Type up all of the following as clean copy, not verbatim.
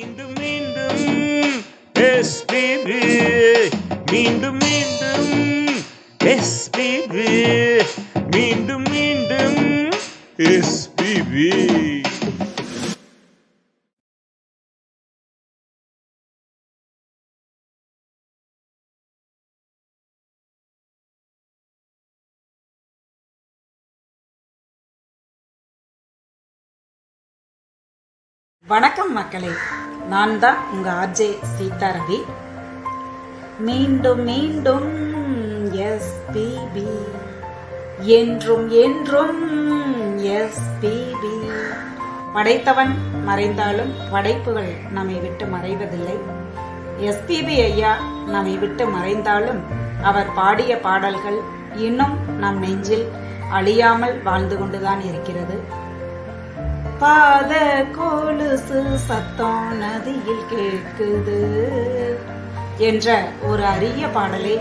மீண்டும் மீண்டும் எஸ்பிபி, மீண்டும் மீண்டும் எஸ்பிபி, மீண்டும் மீண்டும் எஸ்பிபி. வணக்கம் மக்களே, நான் தான் உங்க ஆர்ஜே சீதா ரவி. மீண்டும் மீண்டும் எஸ்பிபி, என்றும் என்றும் எஸ்பிபி. படைத்தவன் மறைந்தாலும் படைப்புகள் நம்மை விட்டு மறைவதில்லை. எஸ்பிபி ஐயா நம்மை விட்டு மறைந்தாலும் அவர் பாடிய பாடல்கள் இன்னும் நம் நெஞ்சில் அழியாமல் வாழ்ந்து கொண்டுதான் இருக்கிறது. பாத கொலுசு சத்தம் நதியில் கேட்குது என்ற ஒரு அரிய பாடலை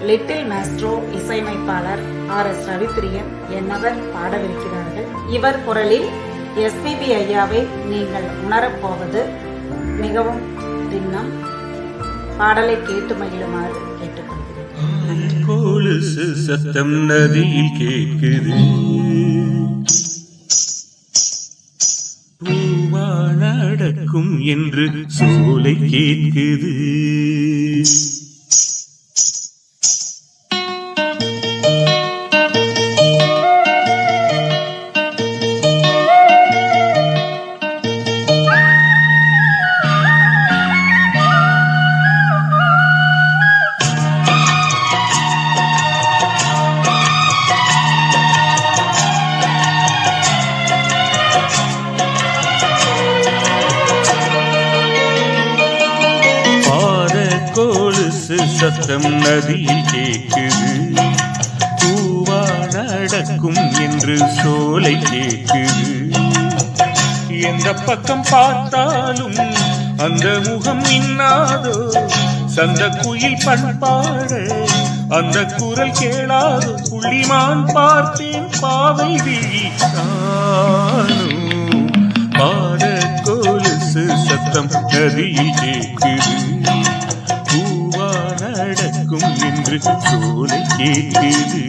லிட்டில் மாஸ்ட்ரோ இசையமைப்பாளர் RS ரவிப்பிரியன் என்னவர் பாடவிருக்கிறார்கள். இவர் குரலில் எஸ்பிபி ஐயாவை நீங்கள் உணரப்போவது மிகவும் திண்ணம். பாடலை கேட்டு மகிழுமாறு கேட்டுக்கொள்கிறேன். கொலுசு சத்தம் நதியில் கேட்குது, பூவா நடக்கும் என்று சோலை கேட்குது. சத்தம் நதியில் கேட்குது, பூவா நடக்கும் என்று சோலை கேட்குது. எந்த பக்கம் பார்த்தாலும் அந்த முகம் இன்னாதோ, சந்த குயில் பண்பாட அந்த குரல் கேளாதோ. புள்ளிமான் பார்த்தேன் பாவை விழி காணும், பாட கொலுசு சத்தம் நதியில் கேட்குது, நடக்கும் என்று சோலை கேட்குது.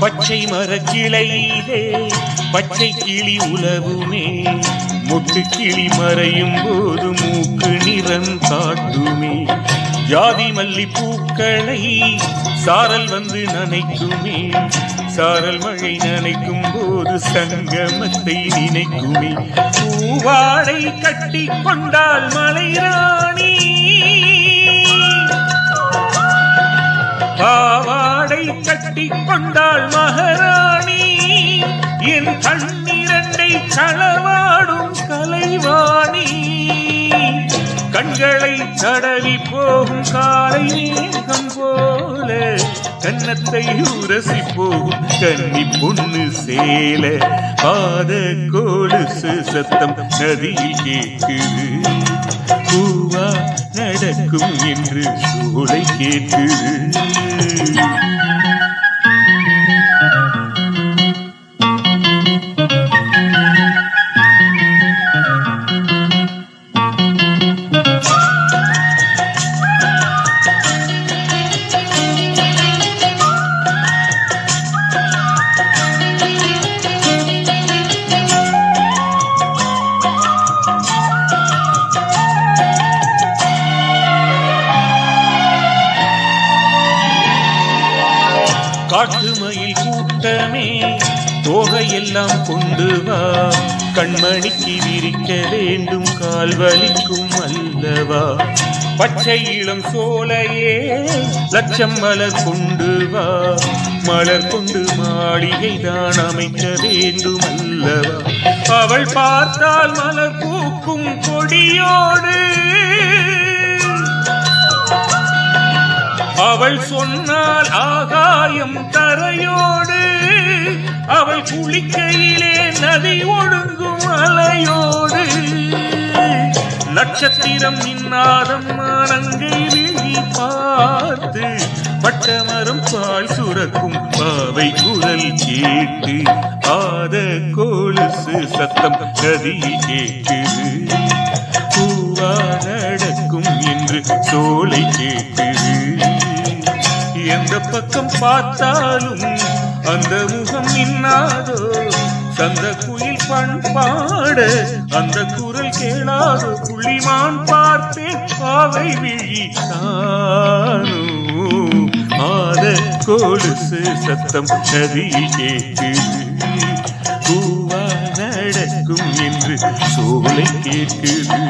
பச்சை மரக்கிளையிலே பச்சை கிளி உலவுமே, முட்டு கிளி மறையும் போது மூக்கு நிறம் காட்டுமே. ஜாதி மல்லி பூக்களை சாரல் வந்து நனைக்குமே, சாரல் மழை நனைக்கும் போது சங்கமத்தை நினைக்குமே. பூவாடை கட்டி கொண்டால் மலை ராணி, பாவாடை கட்டி கொண்டாள் மகாராணி. என் கண்ணிரண்டை களவாடும் கலைவாணி, கண்களை தடவி போகும் காலை மேகம் போல, கன்னத்தை உரசி போகும் கன்னி பொண்ணு சேல. பாத கொலுசு சத்தம் நதியில் கேட்குது, பூவா நடக்கும் என்று சோலை கேட்குது. காட்டு மயில் கூட்டமே தோகையெல்லாம் கொண்டு வா, கண்மணிக்கு விரிக்க வேண்டும் கால் வலிக்கும் அல்லவா. பச்சை இளம் சோலையே லட்சம் மலர் கொண்டு வா, மலர் கொண்டு மாளிகை தான் அமைக்க வேண்டும் அல்லவா. அவள் பார்த்தால் மலர் பூக்கும் கொடியோடு அவள் சொன்னால் ஆகாயம் தரையோடு, அவள் குளிக்கையிலே நதி ஒழுங்கும் அலையோடு. நட்சத்திரம் நின்னாதம் மானங்கை விழி பார்த்து, பட்டமரம் பால் சுரக்கும் பாவை குரல் கேட்டு, ஆத கொலுசு சத்தம் கதியில் கேட்குது. பூவா நடக்கும் என்று சோலை கேட்குது. எந்த பக்கம் பார்த்தாலும் அந்த முகம் நின்னாதோ, சந்த குயில் பண்பாட அந்த குரல் கேளாதோ. புள்ளிமான் பார்த்தேன் பாவை விழி தானோ, ஆத கொலுசு சத்தம் நதியில் கேட்குது. பூவா நடக்கும் என்று சோலை கேட்குது.